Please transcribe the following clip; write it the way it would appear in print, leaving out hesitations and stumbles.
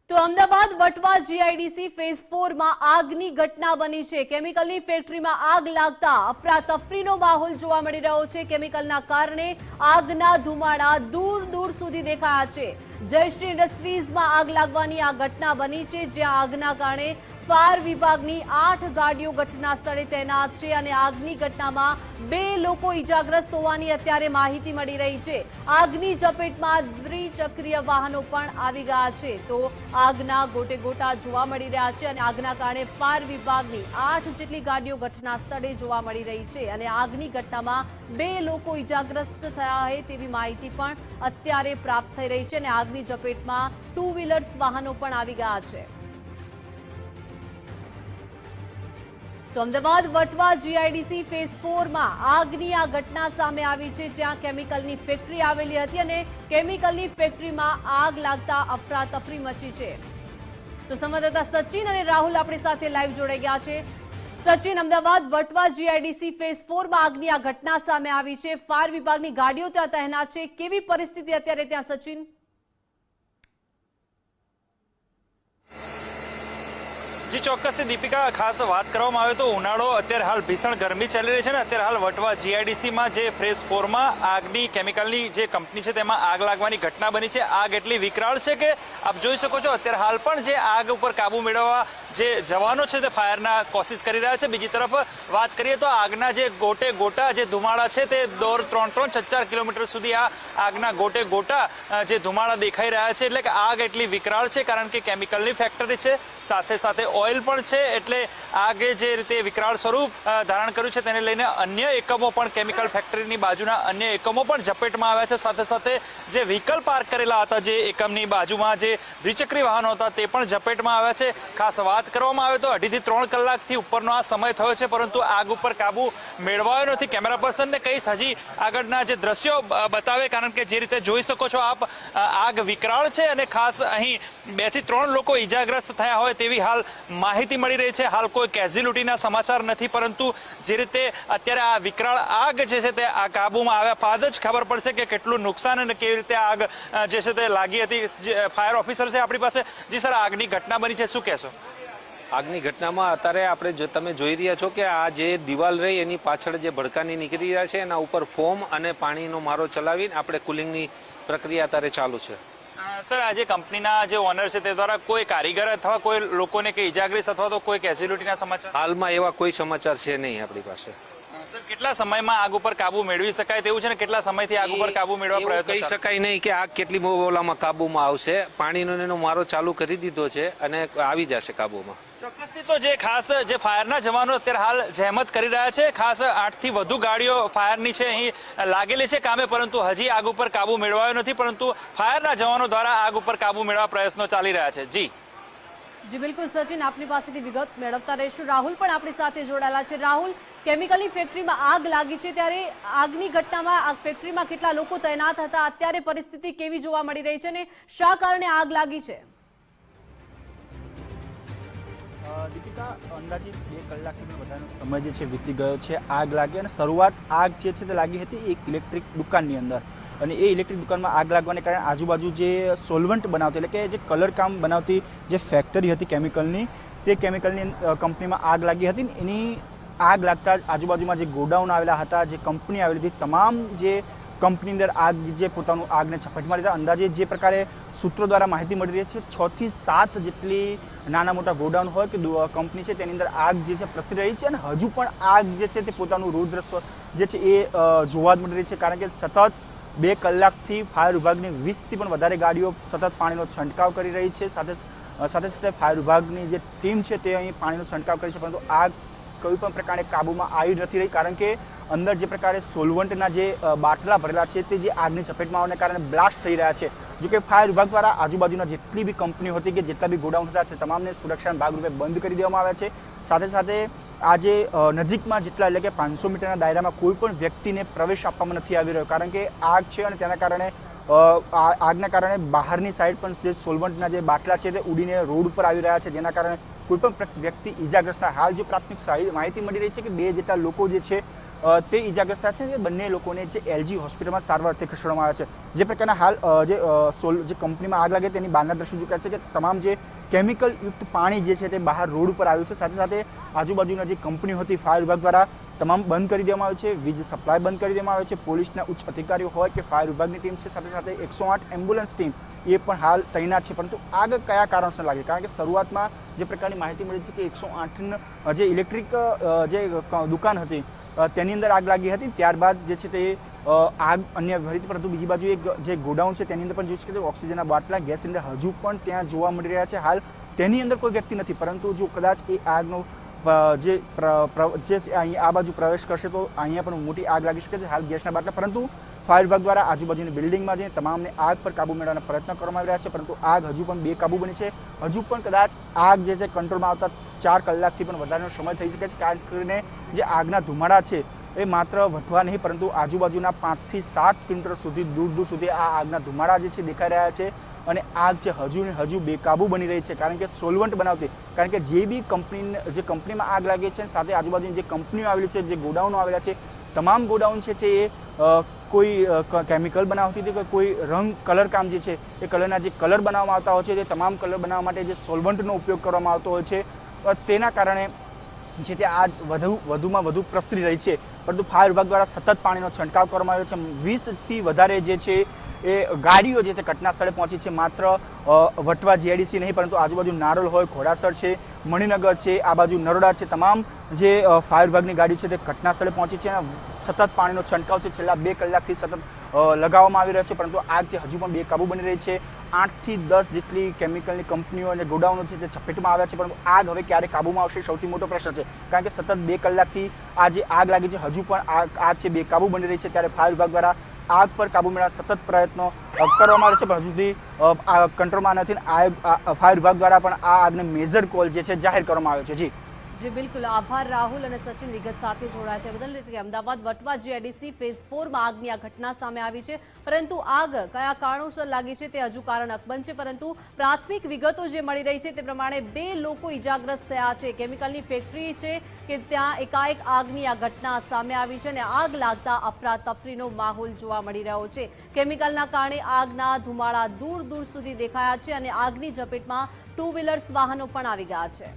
તો Ahmedabad Vatva GIDC phase 4 માં આગની ઘટના બની છે। કેમિકલની ફેક્ટરીમાં આગ લાગતા અફરાતફરીનો માહોલ જોવા મળી રહ્યો છે। કેમિકલના કારણે આગના ધુમાડા દૂર દૂર સુધી દેખાયા છે। જયશ્રી ઇન્ડસ્ટ્રીઝમાં આગ લાગવાની આ ઘટના બની છે, જ્યાં આગના કારણે ફાયર વિભાગની 8 ગાડીઓ ઘટના સ્થળે તૈનાત છે અને આગની ઘટનામાં 2 લોકો ઇજાગ્રસ્ત હોવાની અત્યારે માહિતી મળી રહી છે। આગની ઝપેટમાં દ્વિચક્રીય વાહનો પણ આવી ગયા છે, તો આગના ગોટે ગોટા જોવા મળી રહ્યા છે અને આગના કારણે ફાયર વિભાગની 8 જેટલી ગાડીઓ ઘટના સ્થળે જોવા મળી રહી છે અને આગની ઘટનામાં 2 લોકો ઇજાગ્રસ્ત થયા છે તેવી માહિતી પણ અત્યારે પ્રાપ્ત થઈ રહી છે અને આગની ઝપેટમાં 2 વ્હીલર્સ વાહનો પણ આવી ગયા છે। તો અમદાવાદ વટવા જીઆઈડીસી ફેઝ 4 માં આગની આ ઘટના સામે આવી છે, જ્યાં કેમિકલની ફેક્ટરી આવેલી હતી અને કેમિકલની ફેક્ટરીમાં આગ લાગતા અફરાતફરી મચી છે। તો સંવાદદાતા સચિન અને રાહુલ આપણી સાથે લાઈવ જોડાઈ ગયા છે। સચિન, અમદાવાદ વટવા જીઆઈડીસી ફેઝ 4 માં આગની આ ઘટના સામે આવી છે, ફાયર વિભાગની ગાડીઓ ત્યાં તૈનાત છે, કેવી પરિસ્થિતિ અત્યારે ત્યાં સચિન? जी ચોક્કસથી દીપિકા, ખાસ વાત કરવામાં આવે તો ઉનાળો અત્યારે હાલ ભીષણ ગરમી ચાલી રહી છે ને અત્યારે હાલ વટવા જીઆઈડીસીમાં જે ફેઝ 4 માં આગની કેમિકલની જે કંપની છે તેમાં આગ લાગવાની ઘટના બની છે। આગ એટલી વિકરાળ છે કે આપ જોઈ શકો છો અત્યારે હાલ પણ જે આગ ઉપર કાબુ મેળવવા જે જવાનો છે તે ફાયરના કોશિશ કરી રહ્યા છે। બીજી તરફ વાત કરીએ તો આગના જે ગોટે ગોટા જે ધુમાડા છે તે દોર 3-4 કિલોમીટર સુધી આ આગના ગોટે ગોટા જે ધુમાડા દેખાઈ રહ્યા છે, એટલે કે આગ એટલી વિકરાળ છે કારણ કે કેમિકલની ફેક્ટરી છે, સાથે સાથે ઓઇલ પણ છે, એટલે આગે જે રીતે વિકરાળ સ્વરૂપ ધારણ કર્યું છે તેને લઈને અન્ય એકમો પણ કેમિકલ ફેક્ટરીની બાજુના અન્ય એકમો પણ ઝપેટમાં આવ્યા છે। સાથે સાથે જે વ્હીકલ પાર્ક કરેલા હતા જે એકમની બાજુમાં જે દ્વિચક્રી વાહનો હતા તે પણ ઝપેટમાં આવ્યા છે। ખાસ વાત કરવામાં આવે તો 2.5 થી 3 કલાકથી ઉપરનો આ સમય થયો છે, પરંતુ આગ ઉપર કાબુ મેળવાયો નથી। કેમેરા પર્સનને કહીશ હજી આગળના જે દ્રશ્યો બતાવે, કારણ કે જે રીતે જોઈ શકો છો આપ આગ વિકરાળ છે અને ખાસ અહીં 2 થી 3 લોકો ઇજાગ્રસ્ત થયા હોય તેવી હાલ માહિતી મળી રહી છે। હાલ કોઈ કેઝ્યુલિટીના સમાચાર નથી, પરંતુ જે રીતે અત્યારે આ વિકરાળ આગ જે છે તે આ કાબુમાં આવ્યા બાદ જ ખબર પડશે કે કેટલું નુકસાન અને કેવી રીતે આગ જે છે તે લાગી હતી। ફાયર ઓફિસર છે આપણી પાસે। જી સર, આગની ઘટના બની છે, શું કહેશો? આગની ઘટનામાં અત્યારે આપણે તમે જોઈ રહ્યા છો કે આ જે દિવાલ રહી એની પાછળ જે ભડકાની નીકળી રહ્યા છે એના ઉપર ફોમ અને પાણીનો મારો ચલાવીને આપણે કુલિંગની પ્રક્રિયા અત્યારે ચાલુ છે। સર, આજે કંપનીના જે ઓનર છે તે દ્વારા કોઈ કારીગર અથવા કોઈ લોકોને કે ઇજાગ્રસ્ત અથવા તો કોઈ કેઝ્યુલિટીના સમાચાર હાલમાં એવા કોઈ સમાચાર છે નહીં આપણી પાસે। સર, કેટલા સમયમાં આગ ઉપર કાબુ મેળવી શકાય તેવું છે ને કેટલા સમયથી આગ ઉપર કાબુ મેળવવા પ્રયત્ન કહી શકાય નહીં કે આગ કેટલી ઓલામાં કાબુમાં આવશે। પાણીનો એનો મારો ચાલુ કરી દીધો છે અને આવી જશે કાબુમાં। ચોક્કસથી તો જે ખાસ જે ફાયરના જવાનો અત્યારે હાલ જહેમત કરી રહ્યા છે, ખાસ 8 થી વધુ ગાડીઓ ફાયરની છે અહીં લાગેલી છે કામે, પરંતુ હજી આગ ઉપર કાબુ મેળવાયો નથી, પરંતુ ફાયરના જવાનો દ્વારા આગ ઉપર કાબુ મેળવવા પ્રયત્નો ચાલી રહ્યા છે। જી બિલકુલ સચિન, આપની પાસેથી વિગત મેળવતા રહીશું। રાહુલ પણ આપણી સાથે જોડાયેલા છે। રાહુલ, કેમિકલની ફેક્ટરીમાં આગ લાગી છે, ત્યારે આગની ઘટનામાં આ ફેક્ટરીમાં કેટલા લોકો તૈનાત હતા, અત્યારે પરિસ્થિતિ કેવી જોવા મળી રહી છે અને શા કારણે આગ લાગી છે? દીપિકા, અંદાજિત 2 કલાકથી પણ વધારેનો સમય જે છે વીતી ગયો છે આગ લાગી, અને શરૂઆત આગ જે છે તે લાગી હતી એક ઇલેક્ટ્રિક દુકાનની અંદર, અને એ ઇલેક્ટ્રિક દુકાનમાં આગ લાગવાને કારણે આજુબાજુ જે સોલ્વન્ટ બનાવતી એટલે કે જે કલર કામ બનાવતી જે ફેક્ટરી હતી કેમિકલની, તે કેમિકલની કંપનીમાં આગ લાગી હતી। એની આગ લાગતા આજુબાજુમાં જે ગોડાઉન આવેલા હતા, જે કંપની આવેલી હતી, તમામ જે કંપની અંદર આગ જે પોતાનું આગને ઝપેટમાં લીધા। અંદાજે જે પ્રકારે સૂત્રો દ્વારા માહિતી મળી રહી છે 6 થી 7 જેટલી નાના મોટા ગોડાઉન હોય કે કંપની છે તેની અંદર આગ જે છે પ્રસરી રહી છે, અને હજુ પણ આગ જે છે તે પોતાનું રૌદ્ર જે છે એ જોવા જ મળી રહી છે, કારણ કે સતત 2 કલાકથી ફાયર વિભાગની 20 થી પણ વધારે ગાડીઓ સતત પાણીનો છંટકાવ કરી રહી છે। સાથે સાથે ફાયર વિભાગની જે ટીમ છે તે અહીં પાણીનો છંટકાવ કરી છે, પરંતુ આગ કોઈ પણ પ્રકારે કાબૂમાં આવી નથી રહી, કારણ કે અંદર જે પ્રકારે સોલ્વન્ટના જે બાટલા ભરેલા છે તે જે આગની ચપેટમાં આવવાને કારણે બ્લાસ્ટ થઈ રહ્યા છે। જો કે ફાયર વિભાગ દ્વારા આજુબાજુના જેટલી બી કંપનીઓ હતી કે જેટલા બી ગોડાઉન હતા તે તમામને સુરક્ષાના ભાગરૂપે બંધ કરી દેવામાં આવ્યા છે। સાથે સાથે આજે નજીકમાં જેટલા એટલે કે 500 મીટરના દાયરામાં કોઈ પણ વ્યક્તિને પ્રવેશ આપવામાં નથી આવી રહ્યો, કારણ કે આગ છે અને તેના કારણે આગના કારણે બહારની સાઈડ પણ જે સોલ્વન્ટના જે બાટલા છે તે ઉડીને રોડ ઉપર આવી રહ્યા છે, જેના કારણે કોઈ પણ વ્યક્તિ ઈજાગ્રસ્ત. હાલ જે પ્રાથમિક માહિતી મળી રહી છે કે 2 જેટલા લોકો જે છે તે ઇજાગ્રસ્ત છે એ બંને લોકોને જે LG હોસ્પિટલમાં સારવાર અર્થે ખસેડવામાં આવ્યા છે. જે પ્રકારના હાલ જે કંપનીમાં આગ લાગે તેની બહારના દ્રશ્યો ચૂક્યા છે કે તમામ જે કેમિકલ યુક્ત પાણી જે છે તે બહાર રોડ ઉપર આવ્યું છે. સાથે સાથે આજુબાજુના જે કંપનીઓ હતી ફાયર વિભાગ દ્વારા તમામ બંધ કરી દેવામાં આવે છે, વીજ સપ્લાય બંધ કરી દેવામાં આવે છે. પોલીસના ઉચ્ચ અધિકારીઓ હોય કે ફાયર વિભાગની ટીમ છે, સાથે સાથે 108 એમ્બ્યુલન્સ ટીમ એ પણ હાલ તૈનાત છે. પરંતુ આગ કયા કારણસર લાગી? કારણ કે શરૂઆતમાં જે પ્રકારની માહિતી મળી છે કે 108 જે ઇલેક્ટ્રિક જે દુકાન હતી તેની અંદર આગ લાગી હતી. ત્યારબાદ જે છે તે આગ અન્ય ફરીથી, પરંતુ બીજી બાજુ એક જે ગોડાઉન છે તેની અંદર પણ જોઈ શકીએ તો ઓક્સિજનના બાટલા, ગેસ સિલિન્ડર હજુ પણ ત્યાં જોવા મળી રહ્યા છે. હાલ તેની અંદર કોઈ વ્યક્તિ નથી, પરંતુ જો કદાચ એ આગનો જે અહીં આ બાજુ પ્રવેશ કરશે તો અહીંયા પણ મોટી આગ લાગી શકે છે. હાલ ગેસના બાટલા, પરંતુ ફાયર વિભાગ દ્વારા આજુબાજુની બિલ્ડિંગમાં જઈને તમામને આગ પર કાબુ મેળવવાના પ્રયત્ન કરવામાં આવી રહ્યા છે, પરંતુ આગ હજુ પણ બેકાબુ બની છે. હજુ પણ કદાચ આગ જે છે કંટ્રોલમાં આવતા 4 કલાકથી પણ વધારેનો સમય થઈ શકે છે. ખાસ કરીને જે આગના ધુમાડા છે એ માત્ર વધવા નહીં, પરંતુ આજુબાજુના 5 થી 7 કિલોમીટર સુધી દૂર સુધી આ આગના ધુમાડા જે છે દેખાઈ રહ્યા છે. અને આગ છે હજુ બેકાબુ બની રહી છે, કારણ કે સોલવન્ટ બનાવતી, કારણ કે જે બી કંપનીમાં આગ લાગે છે, સાથે આજુબાજુની જે કંપનીઓ આવેલી છે, જે ગોડાઉનો આવેલા છે, તમામ ગોડાઉન છે એ કોઈ કેમિકલ બનાવતી હતી કે કોઈ રંગ કલર કામ જે છે એ કલરના જે કલર બનાવવામાં આવતા હોય છે તે તમામ કલર બનાવવા માટે જે સોલવન્ટનો ઉપયોગ કરવામાં આવતો હોય છે, તેના કારણે જે તે આગ વધુમાં વધુ પ્રસરી રહી છે. પરંતુ ફાયર વિભાગ દ્વારા સતત પાણીનો છંટકાવ કરવામાં આવ્યો છે. 20થી વધારે જે છે એ ગાડીઓ જે તે ઘટના સ્થળે પહોંચી છે. માત્ર વટવા GIDC નહીં, પરંતુ આજુબાજુ નારોલ હોય, ઘોડાસર છે, મણિનગર છે, આ બાજુ નરોડા છે, તમામ જે ફાયર વિભાગની ગાડીઓ છે તે ઘટના સ્થળે પહોંચી છે. સતત પાણીનો છંટકાવ છે છેલ્લા 2 કલાકથી સતત લગાવવામાં આવી રહ્યો છે, પરંતુ આગ જે હજુ પણ બેકાબુ બની રહી છે. 8 થી 10 જેટલી કેમિકલની કંપનીઓ અને ગોડાઉનો છે તે ચપેટમાં આવ્યા છે, પરંતુ આગ હવે ક્યારે કાબૂમાં આવશે સૌથી મોટો પ્રશ્ન છે. કારણ કે સતત 2 કલાકથી આ જે આગ લાગી છે હજુ પણ આગ છે બેકાબુ બની રહી છે. ત્યારે ફાયર વિભાગ દ્વારા આગ પર કાબુ મેળવવા સતત પ્રયત્નો કરવામાં આવે છે, પણ હજુ સુધી કંટ્રોલમાં નથી. ફાયર વિભાગ દ્વારા પણ આ આગને મેજર કોલ જે છે જાહેર કરવામાં આવ્યો છે. જી બિલકુલ, આભાર રાહુલ અને સચિન વિગત સાથે જોડાયા તે બદલ. એટલે કે અમદાવાદ વટવા GIDC ફેઝ 4માં આગની આ ઘટના સામે આવી છે, પરંતુ આગ કયા કારણોસર લાગી છે તે હજુ કારણ અકબંધ છે. પરંતુ પ્રાથમિક વિગતો જે મળી રહી છે તે પ્રમાણે 2 લોકો ઇજાગ્રસ્ત થયા છે. કેમિકલની ફેક્ટરી છે કે ત્યાં એકાએક આગની આ ઘટના સામે આવી છે અને આગ લાગતા અફરાતફરીનો માહોલ જોવા મળી રહ્યો છે. કેમિકલના કારણે આગના ધુમાડા દૂર સુધી દેખાયા છે અને આગની ઝપેટમાં 2 વ્હીલર્સ વાહનો પણ આવી ગયા છે.